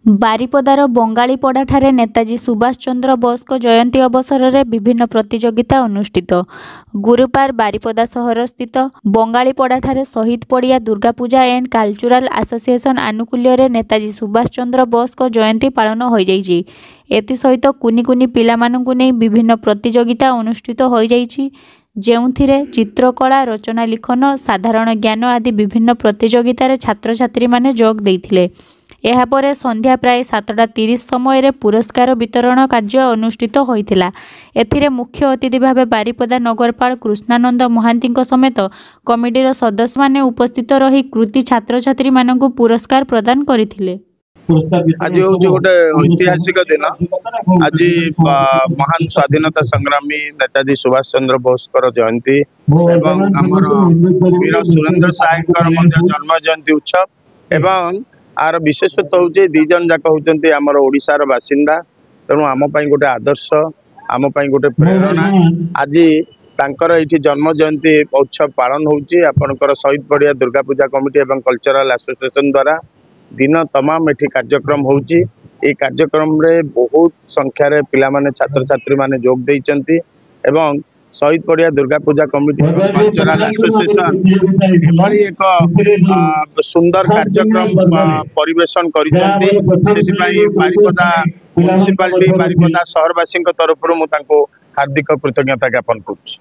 ବାରିପଦାର ବଙ୍ଗାଳୀପଡ଼ାଠାରେ ନେତାଜୀ ସୁଭାଷ ଚନ୍ଦ୍ର ବୋଷଙ୍କ ଜୟନ୍ତୀ ଅବସରରେ ବିଭିନ୍ନ ପ୍ରତିଯୋଗିତା ଅନୁଷ୍ଠିତ। ଗୁରୁବାର ବାରିପଦା ସହରସ୍ଥିତ ବଙ୍ଗାଳୀପଡ଼ାଠାରେ ଶହୀଦ ପଡ଼ିଆ ଦୁର୍ଗାପୂଜା ଏଣ୍ଡ କାଲଚରାଲ ଆସୋସିଏସନ ଆନୁକୂଲ୍ୟରେ ନେତାଜୀ ସୁଭାଷ ଚନ୍ଦ୍ର ବୋଷଙ୍କ ଜୟନ୍ତୀ ପାଳନ ହୋଇଯାଇଛି। ଏଥିସହିତ କୁନି କୁନି ପିଲାମାନଙ୍କୁ ନେଇ ବିଭିନ୍ନ ପ୍ରତିଯୋଗିତା ଅନୁଷ୍ଠିତ ହୋଇଯାଇଛି, ଯେଉଁଥିରେ ଚିତ୍ରକଳା, ରଚନା ଲିଖନ, ସାଧାରଣ ଜ୍ଞାନ ଆଦି ବିଭିନ୍ନ ପ୍ରତିଯୋଗିତାରେ ଛାତ୍ରଛାତ୍ରୀମାନେ ଯୋଗ ଦେଇଥିଲେ। ଏହାପରେ ସନ୍ଧ୍ୟା ପ୍ରାୟ 7:30 ସମୟରେ ପୁରସ୍କାର ବିତରଣ କାର୍ଯ୍ୟ ଅନୁଷ୍ଠିତ ହୋଇଥିଲା। ଏଥିରେ ମୁଖ୍ୟ ଅତିଥି ଭାବେ ବାରିପଦା ନଗରପାଳ କୃଷ୍ଣାନନ୍ଦ ମହାନ୍ତିଙ୍କ ସମେତ କମିଟିର ସଦସ୍ୟମାନେ ଉପସ୍ଥିତ ରହି କୃତି ଛାତ୍ରଛାତ୍ରୀମାନଙ୍କୁ ପୁରସ୍କାର ପ୍ରଦାନ କରିଥିଲେ। आज हूँ गोटे ऐतिहासिक दिन। आज महान स्वाधीनता संग्रामी नेताजी सुभाष चंद्र बोस जयंती एवं आमर वीर सुरेंद्र साहेंकर जन्म जयंती उत्सव एवं आर विशेषत्व हूँ दी जन जाक होती आमर ओडिशार बासिंदा। तेणु आम गोटे आदर्श, आम गोटे प्रेरणा। आज तांकर ये जन्म जयंती उत्सव पालन होची आपणकर शहीद पड़िया दुर्गा पूजा कमिटी एवं कल्चरल एसोसिएशन द्वारा दिन तमाम एठी कार्यक्रम होची। ए कार्यक्रम रे बहुत संख्यार पिला माने छात्र छात्री माने जोग देइचंती एवं शहीद पड़िया दुर्गा पूजा कमिटी एवं कल्चरल एसोसिएशन एभली एक सुंदर कार्यक्रम परिवेशन करिसंती। सेति पई बारिपदा म्युनिसिपालिटी बारिपदा शहरवासी तरफ मु तांको हार्दिक कृतज्ञता ज्ञापन करूछि।